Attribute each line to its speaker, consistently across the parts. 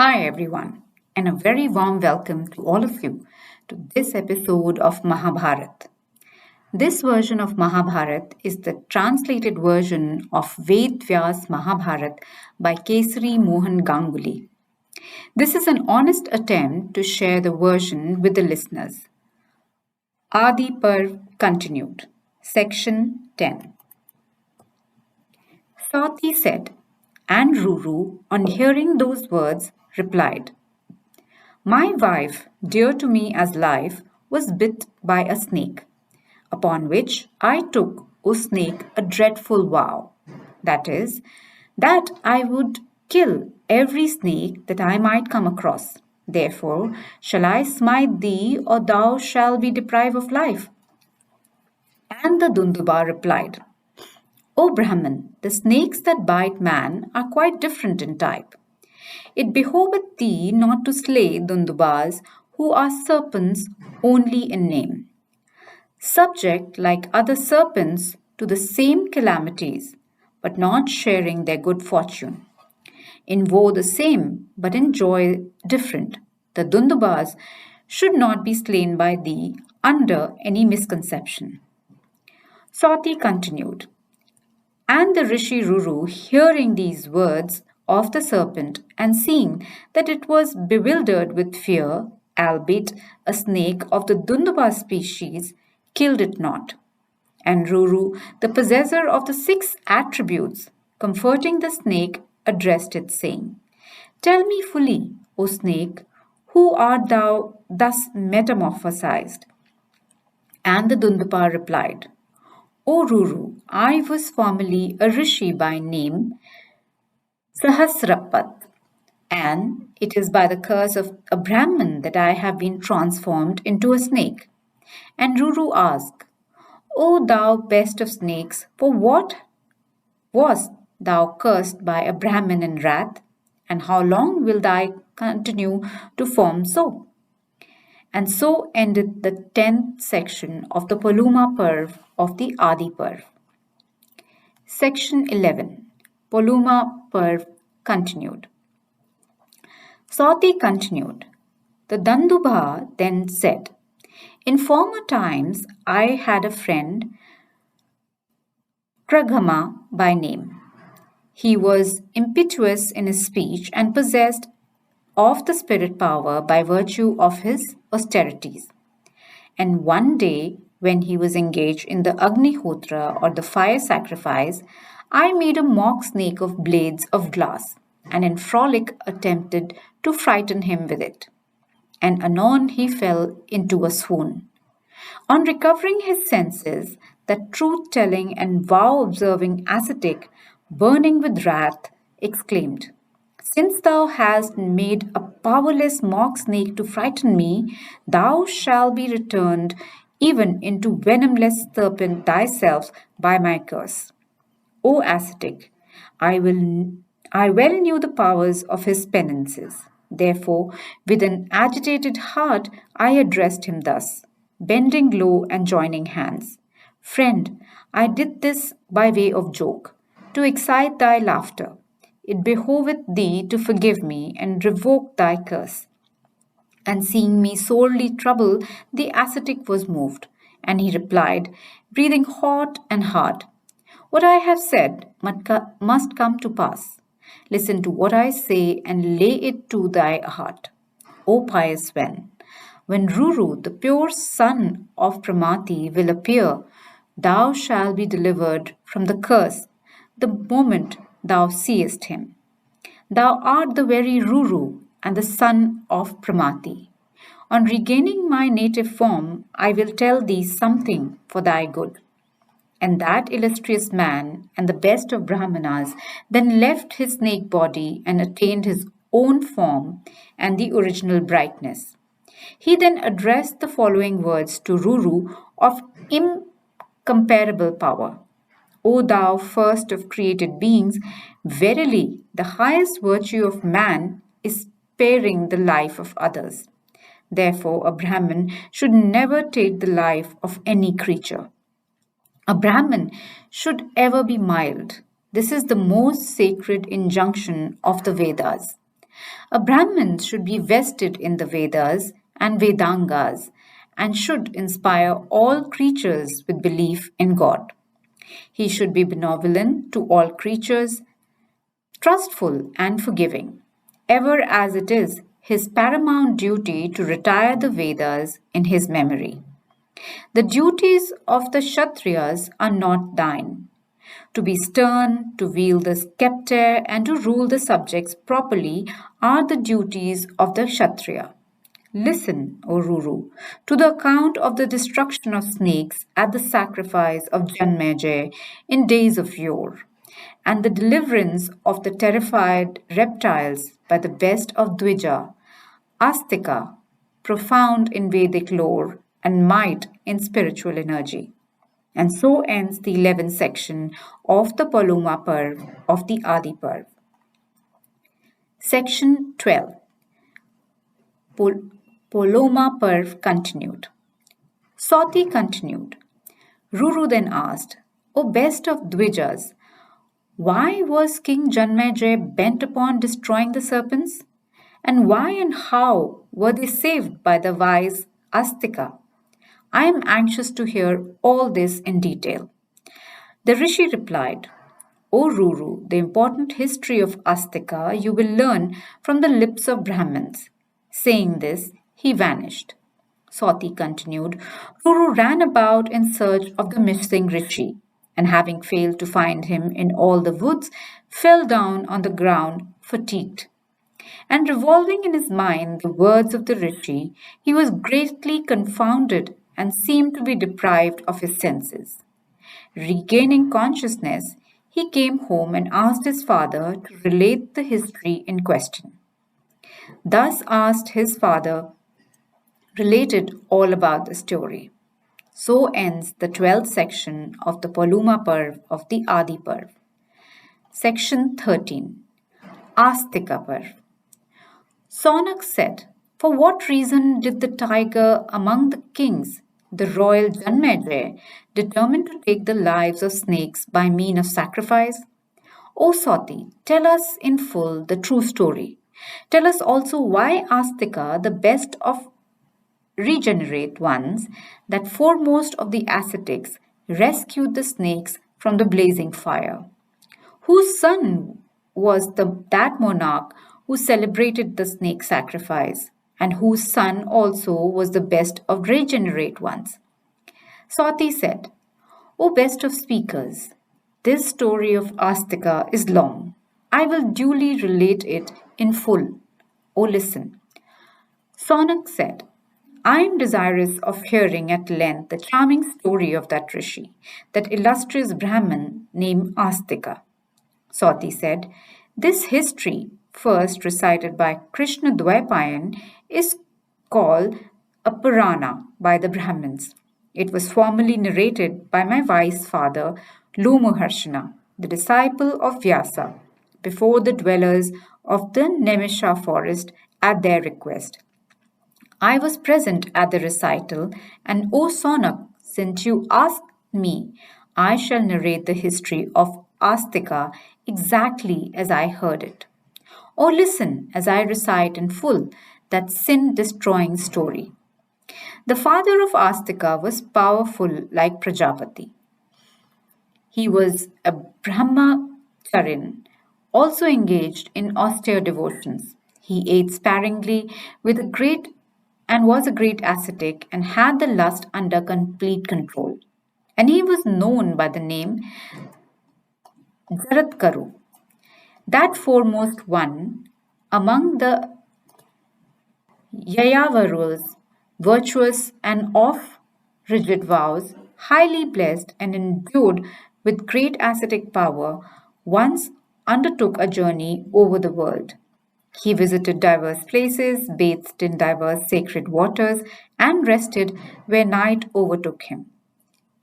Speaker 1: Hi, everyone, and a very warm welcome to all of you to this episode of Mahabharat. This version of Mahabharat is the translated version of Ved Vyas Mahabharat by Kisari Mohan Ganguli. This is an honest attempt to share the version with the listeners. Adi Parva Continued, Section 10. Sati said, and Ruru, on hearing those words, replied, My wife, dear to me as life, was bit by a snake, upon which I took, O snake, a dreadful vow. That is, that I would kill every snake that I might come across. Therefore, shall I smite thee, or thou shalt be deprived of life? And the Dunduba replied, O Brahman, the snakes that bite man are quite different in type. It behoveth thee not to slay Dundubas, who are serpents only in name, subject like other serpents to the same calamities, but not sharing their good fortune. In woe the same, but in joy different. The Dundubas should not be slain by thee under any misconception. Sati continued. And the Rishi Ruru, hearing these words of the serpent and seeing that it was bewildered with fear, albeit a snake of the Dunduba species, killed it not. And Ruru, the possessor of the 6 attributes, comforting the snake, addressed it, saying, Tell me fully, O snake, who art thou thus metamorphosized? And the Dundupa replied, O Ruru, I was formerly a rishi by name Sahasrapat, and it is by the curse of a Brahman that I have been transformed into a snake. And Ruru asked, O thou best of snakes, for what wast thou cursed by a Brahman in wrath? And how long will thy continue to form so? And so ended the 10th section of the Paluma Parv of the Adi Parv. Section 11. Paluma Parv Continued. Sati continued. The Dandubha then said, In former times I had a friend, Kragama by name. He was impetuous in his speech and possessed of the spirit power by virtue of his austerities. And one day, when he was engaged in the Agnihotra or the fire sacrifice, I made a mock snake of blades of glass, and in frolic attempted to frighten him with it. And anon he fell into a swoon. On recovering his senses, that truth telling and vow observing ascetic, burning with wrath, exclaimed, Since thou hast made a powerless mock snake to frighten me, thou shalt be returned even into venomless serpent thyself by my curse. O ascetic, I well knew the powers of his penances. Therefore, with an agitated heart, I addressed him thus, bending low and joining hands. Friend, I did this by way of joke, to excite thy laughter. It behoveth thee to forgive me and revoke thy curse. And seeing me sorely troubled, the ascetic was moved, and he replied, breathing hot and hard, What I have said must come to pass. Listen to what I say and lay it to thy heart. O pious one, when Ruru, the pure son of Pramati, will appear, thou shalt be delivered from the curse the moment thou seest him. Thou art the very Ruru and the son of Pramati. On regaining my native form, I will tell thee something for thy good. And that illustrious man and the best of Brahmanas then left his snake body and attained his own form and the original brightness. He then addressed the following words to Ruru of incomparable power. O thou first of created beings, verily the highest virtue of man is sparing the life of others. Therefore, a Brahmin should never take the life of any creature. A Brahmin should ever be mild. This is the most sacred injunction of the Vedas. A Brahmin should be vested in the Vedas and Vedangas and should inspire all creatures with belief in God. He should be benevolent to all creatures, trustful and forgiving, ever as it is his paramount duty to retire the Vedas in his memory. The duties of the Kshatriyas are not thine. To be stern, to wield the scepter, and to rule the subjects properly are the duties of the Kshatriya. Listen, O Ruru, to the account of the destruction of snakes at the sacrifice of Janmejay in days of yore, and the deliverance of the terrified reptiles by the best of Dvija, Astika, profound in Vedic lore and might in spiritual energy. And so ends the 11th section of the Paloma Parv of the Adi Parv. Section 12. Paloma Parv continued. Sati continued. Ruru then asked, O best of Dvijas, why was King Janmejay bent upon destroying the serpents? And why and how were they saved by the wise Astika? I am anxious to hear all this in detail. The Rishi replied, O Ruru, the important history of Astika you will learn from the lips of Brahmins. Saying this, he vanished. Sati continued, Ruru ran about in search of the missing Rishi, and having failed to find him in all the woods, fell down on the ground, fatigued. And revolving in his mind the words of the Rishi, he was greatly confounded and seemed to be deprived of his senses. Regaining consciousness, he came home and asked his father to relate the history in question. Thus asked his father, related all about the story. So ends the 12th section of the Paloma Parv of the Adi Parv. Section 13. Astika Parv. Sonak said, For what reason did the tiger among the kings, the royal Janmejay, determine to take the lives of snakes by mean of sacrifice? O Sati, tell us in full the true story. Tell us also why Astika, the best of regenerate ones, that foremost of the ascetics, rescued the snakes from the blazing fire. Whose son was that monarch who celebrated the snake sacrifice, and whose son also was the best of regenerate ones? Sati said, O best of speakers, this story of Astika is long. I will duly relate it in full. O listen. Sonak said, I am desirous of hearing at length the charming story of that Rishi, that illustrious Brahmin named Astika. Sati said, This history, first recited by Krishna Dwaipayan, is called a Purana by the Brahmins. It was formerly narrated by my wise father, Lomaharshana, the disciple of Vyasa, before the dwellers of the Nemisha forest at their request. I was present at the recital, and O Sonak, since you asked me, I shall narrate the history of Astika exactly as I heard it. Or listen as I recite in full that sin destroying story. The father of Astika was powerful like Prajapati. He was a brahmacharin, also engaged in austere devotions. He ate sparingly with a great and was a great ascetic and had the lust under complete control. And he was known by the name Jaratkaru, that foremost one among the Yayavarus, virtuous and of rigid vows, highly blessed and endued with great ascetic power, once undertook a journey over the world. He visited diverse places, bathed in diverse sacred waters, and rested where night overtook him.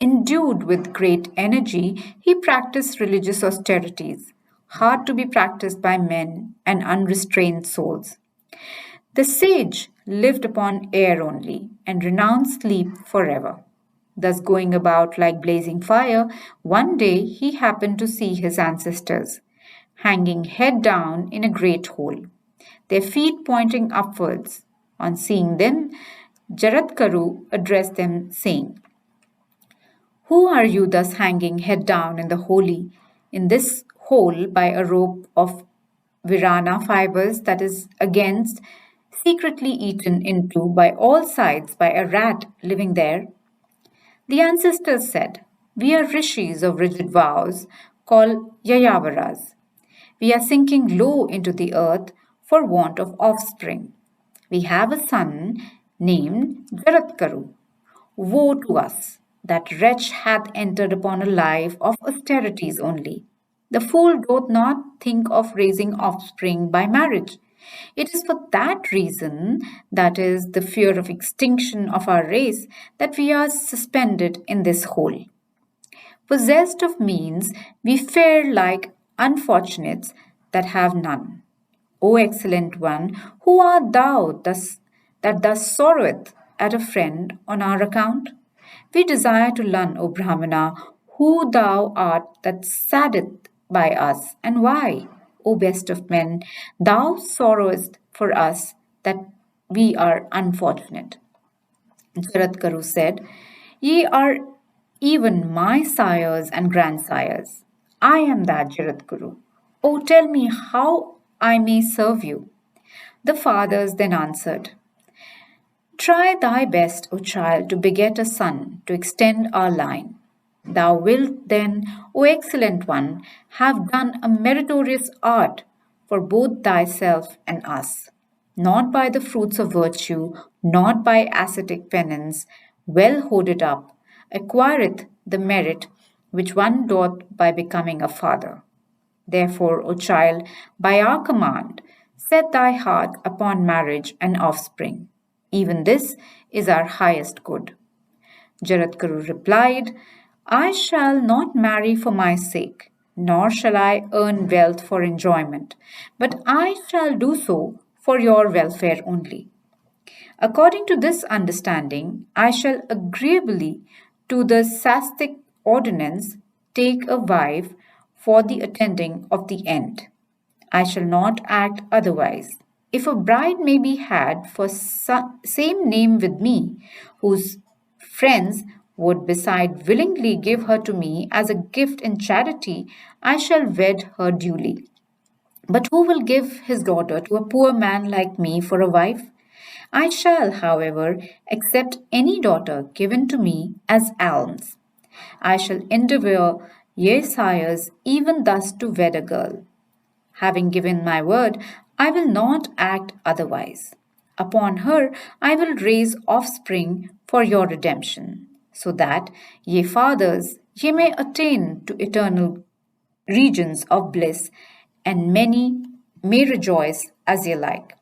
Speaker 1: Endued with great energy, he practiced religious austerities, hard to be practiced by men and unrestrained souls. The sage lived upon air only and renounced sleep forever. Thus, going about like blazing fire, one day he happened to see his ancestors, hanging head down in a great hole. their feet pointing upwards. On seeing them, Jaratkaru addressed them, saying, "Who are you thus hanging head down in this hole by a rope of Virana fibers that is against secretly eaten into by all sides by a rat living there?" The ancestors said, "We are rishis of rigid vows called Yayavaras. We are sinking low into the earth for want of offspring. We have a son named Jaratkaru. Woe to us! That wretch hath entered upon a life of austerities only. The fool doth not think of raising offspring by marriage. It is for that reason, that is, the fear of extinction of our race, that we are suspended in this hole. Possessed of means, we fare like unfortunates that have none. O excellent one, who art thou that thus sorroweth at a friend on our account? We desire to learn, O Brahmana, who thou art that saddest by us, and why, O best of men, thou sorrowest for us that we are unfortunate. Jaratkaru said, "Ye are even my sires and grandsires. I am that Jaratkaru. Oh, tell me how I may serve you." The fathers then answered, "Try thy best, O child, to beget a son, to extend our line. Thou wilt then, O excellent one, have done a meritorious art for both thyself and us. Not by the fruits of virtue, not by ascetic penance, well hoarded up, acquireth the merit which one doth by becoming a father. Therefore, O child, by our command, set thy heart upon marriage and offspring. Even this is our highest good." Jaratkaru replied, "I shall not marry for my sake, nor shall I earn wealth for enjoyment, but I shall do so for your welfare only. According to this understanding, I shall agreeably to the Sastic ordinance take a wife for the attending of the end. I shall not act otherwise. If a bride may be had for same name with me, whose friends would beside willingly give her to me as a gift in charity, I shall wed her duly. But who will give his daughter to a poor man like me for a wife? I shall, however, accept any daughter given to me as alms. I shall endeavour, ye sires, even thus to wed a girl. Having given my word, I will not act otherwise. Upon her I will raise offspring for your redemption, so that, ye fathers, ye may attain to eternal regions of bliss, and many may rejoice as ye like."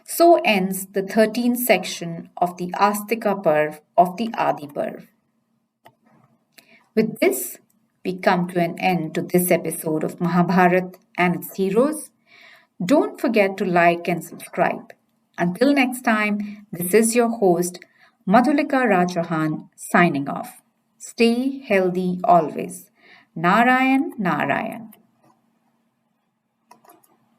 Speaker 1: So ends the 13th section of the Astika Parv of the Adi Parv. With this, we come to an end to this episode of Mahabharat and its heroes. Don't forget to like and subscribe. Until next time, this is your host, Madhulika Rajahan, signing off. Stay healthy always. Narayan, Narayan.